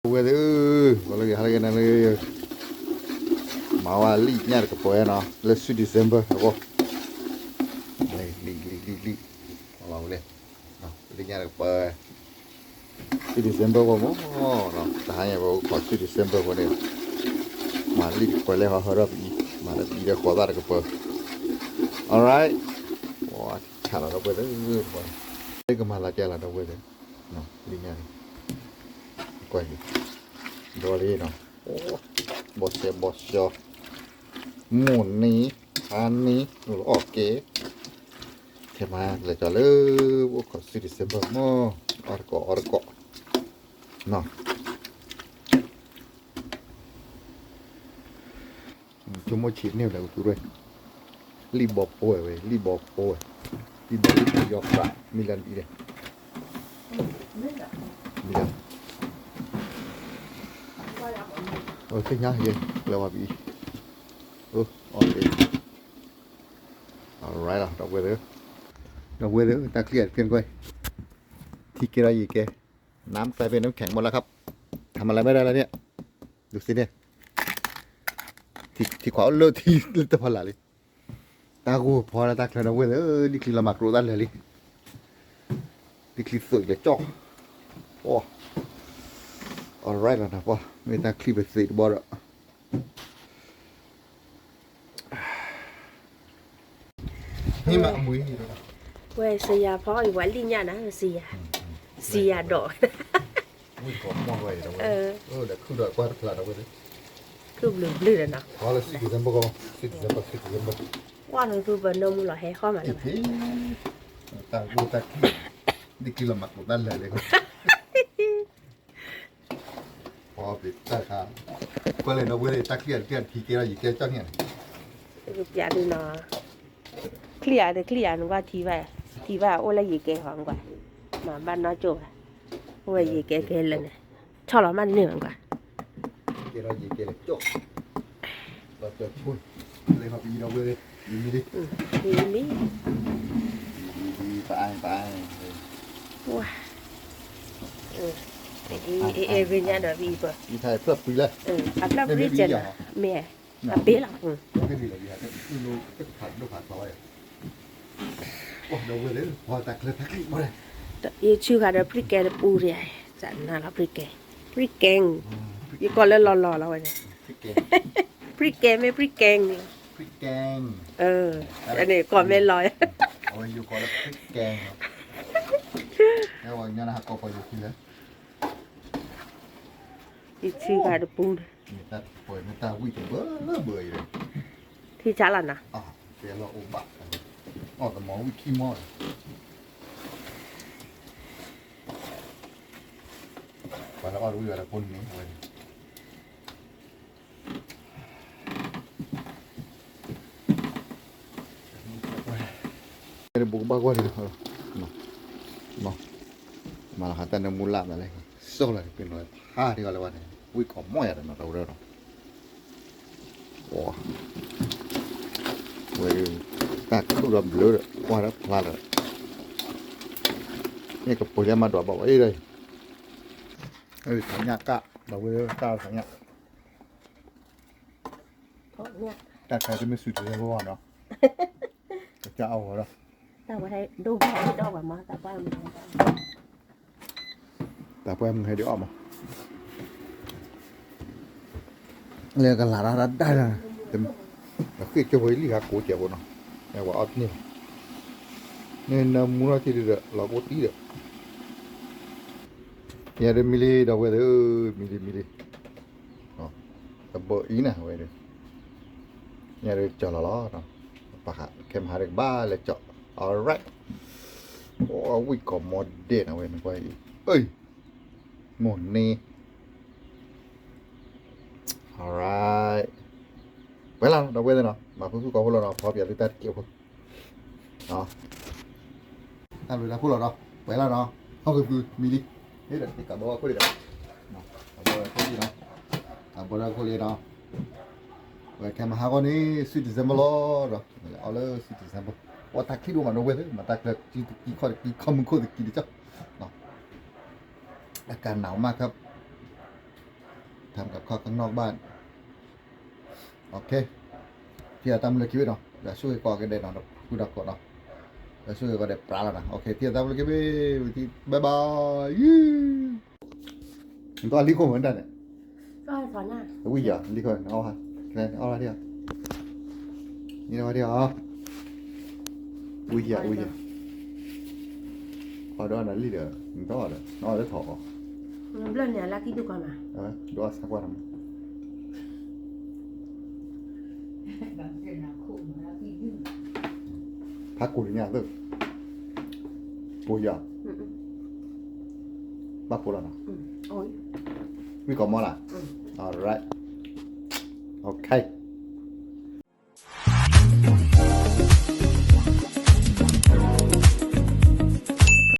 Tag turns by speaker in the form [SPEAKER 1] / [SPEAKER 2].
[SPEAKER 1] Gue kalau hari ini lagi mau ali nyar ke poe no, lesu Desember aku. Li, kalau boleh, no, li nyar ke poe. Di Desember kamu, no, tanya bawa kau di Desember kau ni. Mali poe le harap i, malah dia khabar ke poe. Alright, wah, cara apa tu? Ini kemana jalan apa tu? No, li nyar. Kau ni, doli no. Oh, bos.หมุนนี้อันนี้โอเคเทมาเลยจ้ะเลยว่าขอสิริเซมเบอร์มอร์กเนาะจุ่มชีสเนี่ยเลยกูด้วยรีบบอกโป้ยเว้ยรีบบอกโป้ยรีบยอกปะมิลันอีเดมิลันโอเคง่ายเลยแล้วว่าบีok alright rồi đọc về nữa ta clear เพียงก้อยที่กินอะไรอีกแกน้ำกลายเป็นน้ำแข็งหมดแล้วครับทำอะไรไม่ได้แล้วเนี่ยดูสิเนี่ยที่ขวาเลิกที่เลิกตะพลาเลยตากูพอแล้วตาเคลียร์นะเว้ยนี่คือละหมักรู้ด้านเลยนี่คือสวยเลยจ๊อกโอ้ alright แล้วนะพ่อไม่ตาคลีไปสิบอลอ่ะนี่มามุ้ย
[SPEAKER 2] เว้ยเสียพ่ออีกวันลิ้นยานะเสียดอก
[SPEAKER 1] มุ้ยของมองไว้แล้วเดี๋ยวคือดอกกว่าพลาดเอาไว้เลย
[SPEAKER 2] คือลืมนะ
[SPEAKER 1] พอแล้วสิกินซัมโบก็สิกินซัมโบ
[SPEAKER 2] ว่าหนูคือเป็นนมหล่อให้ข้อมาแล้ว
[SPEAKER 1] ตากูตาขี้ดิกิลมักหมดนั่นเลยพอปิดตาขาก็เลยนะเว้ยตาเครียดทีเกล้าอยู่แก่จังเนี่ย
[SPEAKER 2] คืออยากดูนะเคลียร์หนูว่าทีว่าโอ้ละยี่แกหอมกว่ามาบ้านน้อยโจ้โอ้ยยี่แกเลยเนี่ยชอบเรามันเหนื่อยกว่า
[SPEAKER 1] เกล้ายี่แกเลยโจ้เราจะพูดเลยครับพี่น้องเว้ยดี
[SPEAKER 2] ดี
[SPEAKER 1] ไป
[SPEAKER 2] ว้าเป็นยังไงพี่ปะ
[SPEAKER 1] ยี่ไทยเพื่อปีเลย
[SPEAKER 2] อัพแล้วปีเจนเมียปีละ
[SPEAKER 1] ไม่ดีเลยพี่รู้ผ่านไปโอ้เดี๋ยวเลยพอตักเลยตักอีกมาเลย
[SPEAKER 2] ยี่ชื่อการพริกแกงปูเรียจันน่ารักพริกแกงยี่ก่อนแล้วรอแล้วเนี่ยพริกแกงไม่พริกแกงนี่
[SPEAKER 1] พริกแกง
[SPEAKER 2] อันนี้ก่อนไม่ลอย
[SPEAKER 1] โอ้ยอยู่ก่อนแล้วพริกแกงแล้ววันนี้นะฮะก็พออยู่ที่แล้ว
[SPEAKER 2] ยี่ชื่อการปู
[SPEAKER 1] นี่ตัดป่วยไม่ตาวิ่งเบื่อเลย
[SPEAKER 2] ที่จ้าล่ะนะ
[SPEAKER 1] เดี๋ยวเราอุบัติแต่หมอวิคีมอดไปแล้วก็รู้อยู่แล้วคนนี้เว้ยbuku bagus ni no malah kata nak mula malah sok lah pin lah di kalau ni wih komo ya nak tahu dah wah wih tak tu dah blur wah dah pelan ni kepolisian mah dua bawa ini tanya kak dah wih kak tanya tak saya tu mesti sudah bawa no jauh dah
[SPEAKER 2] ตาว่าให้ดูให้ดอกแบบมาตาว่ามัน
[SPEAKER 1] แต่พอมึงให้ได้ออกมาเรียกกันหลายรัดได้นะแต่เราคือจะไว้ลีหักกูเจ็บบ่เนาะแต่ว่าอดนี่เนี่ยน้ำมูนาที่เดือดเราปวดที่เดือดเนี่ยเดี๋ยวมิลลิดอกเว้ยมิลลิอ๋อแต่บ่อีนะเว้ยเนี่ยเดี๋ยวเจาะล้อเนาะปะฮะเข้มหาเด็กบ้าเลยเจาะalright โอ้วิกอมอดเด่นเอาไว้นะไปเอ้ยหมุนนี่ alright ไปแล้วเราไปเลยเนาะมาพูดกับพวกเราเนาะพอเปลี่ยนลิตรเกี่ยวกับเนาะทำเวลาพูดเราเนาะไปแล้วเนาะเขาคือมีดินี่เด็กติดกับบอกว่าคุยกันเนาะกับบอกว่าคุยเนาะกับบอกว่าคุยเนาะไปแค่มาหาคนนี้สิบเซมเบอร์เนาะเอาเลยสิบเซมเบอร์ว่าตักที่ดูมันเอาไว้เลยมาตักเลยกี่ข้อกี่คำมึงโคตรกี่ดิจ้ะเนาะอากาศหนาวมากครับ ทำกับข้าวข้างนอกบ้านโอเคที่จะทำเลยคิดเนาะเดี๋ยวช่วยก่อกันเด็ดเนาะกูดักก่อนเนาะเดี๋ยวช่วยก็ได้ปลาแล้วนะโอเคที่จะทำเลยคิดที่บายบายมันตัวลิโก้เหมือนกันเนี่ย
[SPEAKER 2] ก็สอนหน้า
[SPEAKER 1] อุ้ยอย่าลิโก้เอาฮะคะแนนเอาอะไรเดียวนี่เอาเดียวอุ้ยอย่าพอโดนอะไรเดี๋ยวมันต้องอะไรน้อยแล้วถอด
[SPEAKER 2] เรื่องเนี่ยลักกี้ดูก่อนมา
[SPEAKER 1] ดูสักวัน พักกูเนี่ยตึกกูอย่าบ้ากูแล้วนะ
[SPEAKER 2] โอ้ย
[SPEAKER 1] มีก่อนมั้งล่ะ alright โอเค